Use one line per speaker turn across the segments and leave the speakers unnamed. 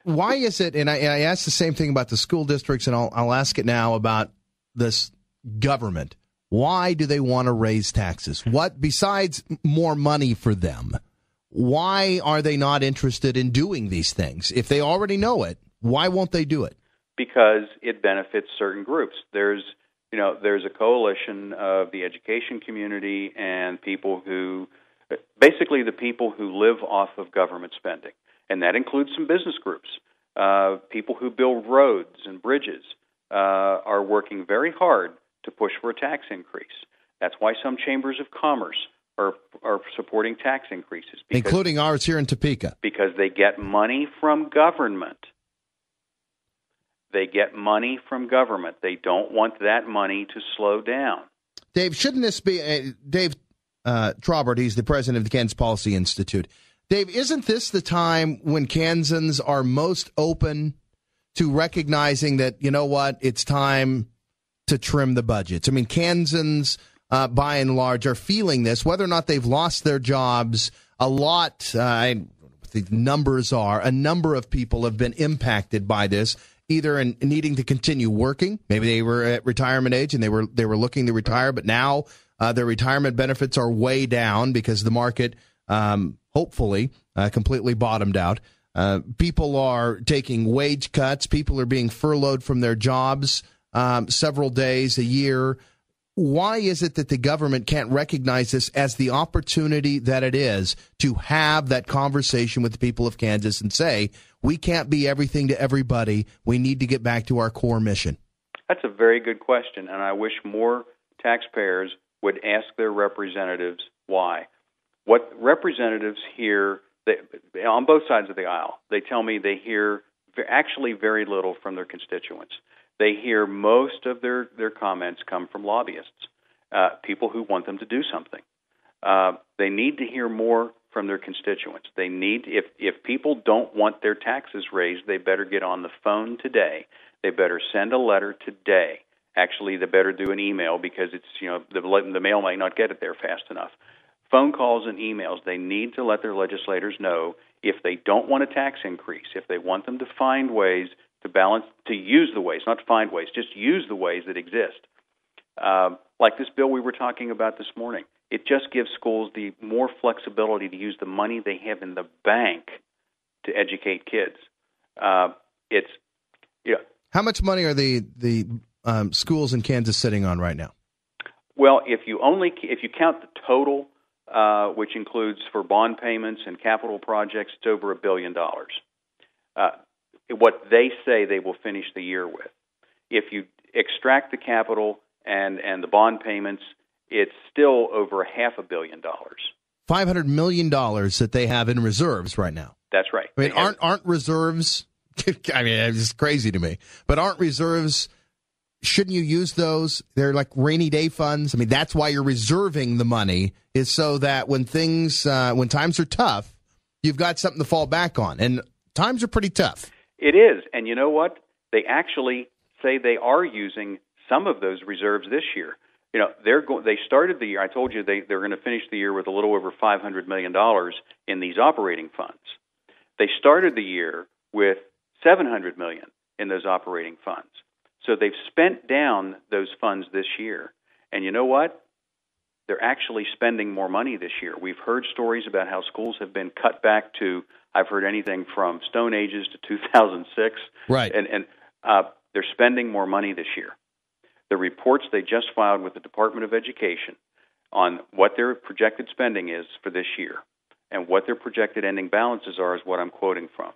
why is it, and I asked the same thing about the school districts, and I'll ask it now about this government. Why do they want to raise taxes? What, besides more money for them, why are they not interested in doing these things? If they already know it, why won't they do it?
Because it benefits certain groups. There's a coalition of the education community and people who, basically the people who live off of government spending. And that includes some business groups. People who build roads and bridges are working very hard to push for a tax increase. That's why some chambers of commerce are supporting tax increases.
Including ours here in Topeka.
Because they get money from government. They get money from government. They don't want that money to slow down.
Dave, shouldn't this be Dave Trabert? He's the president of the Kansas Policy Institute. Dave, isn't this the time when Kansans are most open to recognizing that, you know what, it's time to trim the budgets? I mean, Kansans, by and large, are feeling this, whether or not they've lost their jobs. A lot, the numbers are, a number of people have been impacted by this, either in needing to continue working. Maybe they were at retirement age and they were looking to retire, but now their retirement benefits are way down because the market, hopefully, completely bottomed out. People are taking wage cuts. People are being furloughed from their jobs several days a year. Why is it that the government can't recognize this as the opportunity that it is to have that conversation with the people of Kansas and say, we can't be everything to everybody. We need to get back to our core mission?
That's a very good question, and I wish more taxpayers would ask their representatives why. What representatives hear, on both sides of the aisle, they tell me they hear actually very little from their constituents. They hear most of their comments come from lobbyists, people who want them to do something. They need to hear more from their constituents. They need, if people don't want their taxes raised, they better get on the phone today. They better send a letter today. Actually, they better do an email because it's, the mail might not get it there fast enough. Phone calls and emails, they need to let their legislators know if they don't want a tax increase, if they want them to find ways to balance, to use the ways, not to find ways, just use the ways that exist. Like this bill we were talking about this morning, it just gives schools the more flexibility to use the money they have in the bank to educate kids. How
much money are the schools in Kansas sitting on right now?
Well, if you count the total, which includes for bond payments and capital projects, it's over $1 billion. What they say they will finish the year with. If you extract the capital and the bond payments, it's still over $500 million.
$500 million that they have in reserves right now.
That's right.
I mean, aren't reserves? I mean, it's crazy to me. But aren't reserves? Shouldn't you use those? They're like rainy day funds. I mean, that's why you're reserving the money, is so that when times are tough, you've got something to fall back on. And times are pretty tough.
It is. And you know what? They actually say they are using some of those reserves this year. They started the year, I told you they're going to finish the year with a little over $500 million in these operating funds. They started the year with $700 million in those operating funds. So they've spent down those funds this year. And you know what? They're actually spending more money this year. We've heard stories about how schools have been cut back to, I've heard anything from Stone Ages to 2006.
Right.
And they're spending more money this year. The reports they just filed with the Department of Education on what their projected spending is for this year and what their projected ending balances are is what I'm quoting from.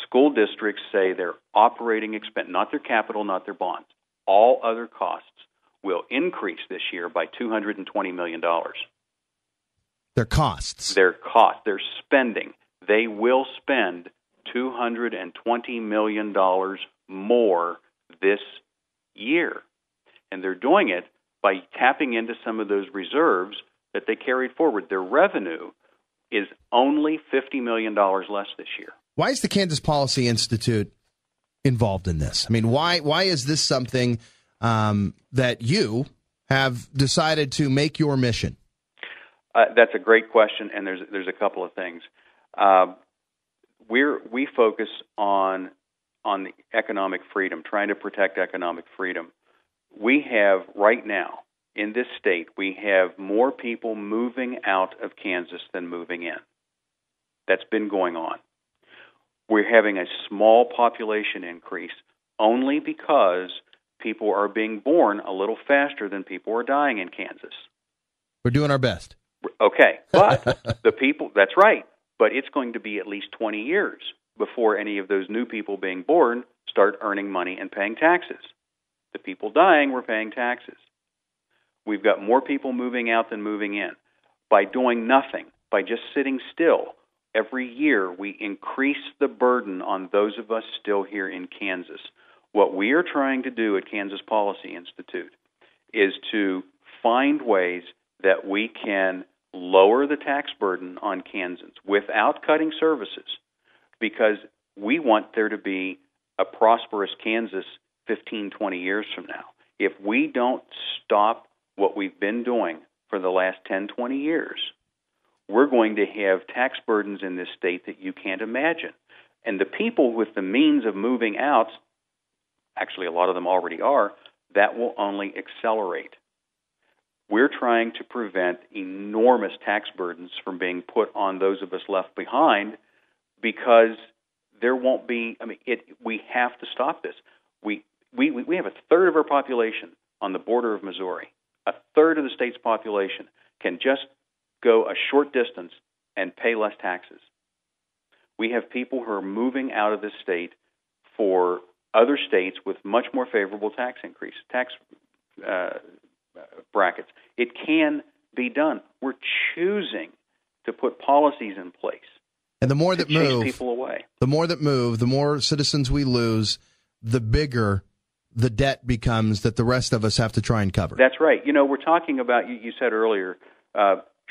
School districts say their operating expense, not their capital, not their bonds, all other costs will increase this year by $220 million.
Their costs?
Their spending. They will spend $220 million more this year. And they're doing it by tapping into some of those reserves that they carried forward. Their revenue is only $50 million less this year.
Why is the Kansas Policy Institute involved in this? I mean, why is this something that you have decided to make your mission?
That's a great question, and there's a couple of things. we focus on the economic freedom, trying to protect economic freedom. We have right now in this state, we have more people moving out of Kansas than moving in. That's been going on. We're having a small population increase only because people are being born a little faster than people are dying in Kansas.
We're doing our best.
Okay, but the people, that's right, but it's going to be at least 20 years before any of those new people being born start earning money and paying taxes. The people dying, we're paying taxes. We've got more people moving out than moving in. By doing nothing, by just sitting still, every year we increase the burden on those of us still here in Kansas. What we are trying to do at Kansas Policy Institute is to find ways that we can lower the tax burden on Kansans without cutting services, because we want there to be a prosperous Kansas 15, 20 years from now. If we don't stop what we've been doing for the last 10, 20 years, we're going to have tax burdens in this state that you can't imagine. And the people with the means of moving out, actually a lot of them already are, that will only accelerate. We're trying to prevent enormous tax burdens from being put on those of us left behind, because there won't be, we have to stop this. We have a third of our population on the border of Missouri. A third of the state's population can just go a short distance and pay less taxes. We have people who are moving out of this state for other states with much more favorable tax brackets. It can be done. We're choosing to put policies in place.
And the more that move,
people away.
The more that move, the more citizens we lose, the bigger the debt becomes that the rest of us have to try and cover.
That's right. We're talking about, you said earlier,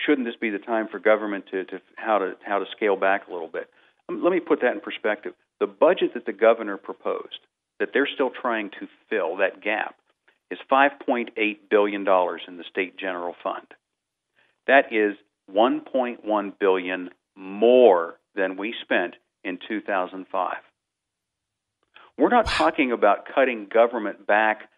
shouldn't this be the time for government to how to scale back a little bit? Let me put that in perspective. The budget that the governor proposed, that they're still trying to fill, that gap, is $5.8 billion in the state general fund. That is $1.1 billion more than we spent in 2005. We're not talking about cutting government back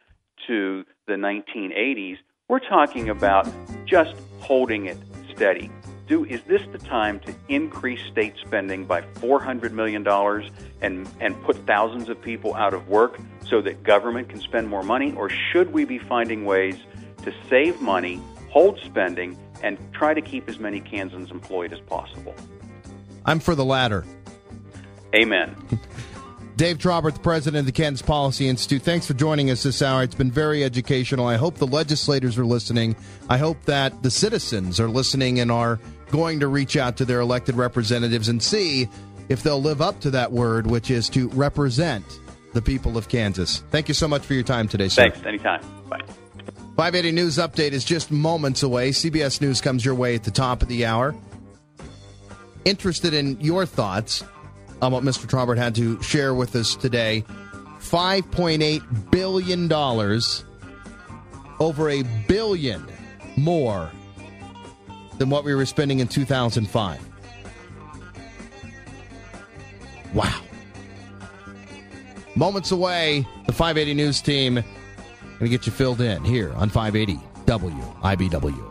to the 1980s. We're talking about just holding it steady. Is this the time to increase state spending by $400 million and put thousands of people out of work so that government can spend more money? Or should we be finding ways to save money, hold spending, and try to keep as many Kansans employed as possible?
I'm for the latter.
Amen.
Dave Trabert, the president of the Kansas Policy Institute, thanks for joining us this hour. It's been very educational. I hope the legislators are listening. I hope that the citizens are listening and are going to reach out to their elected representatives and see if they'll live up to that word, which is to represent the people of Kansas. Thank you so much for your time today, sir.
Thanks. Anytime. Bye.
580 News Update is just moments away. CBS News comes your way at the top of the hour. Interested in your thoughts on what Mr. Trabert had to share with us today. $5.8 billion, over $1 billion more than what we were spending in 2005. Wow. Moments away, the 580 News team going to get you filled in here on 580 WIBW.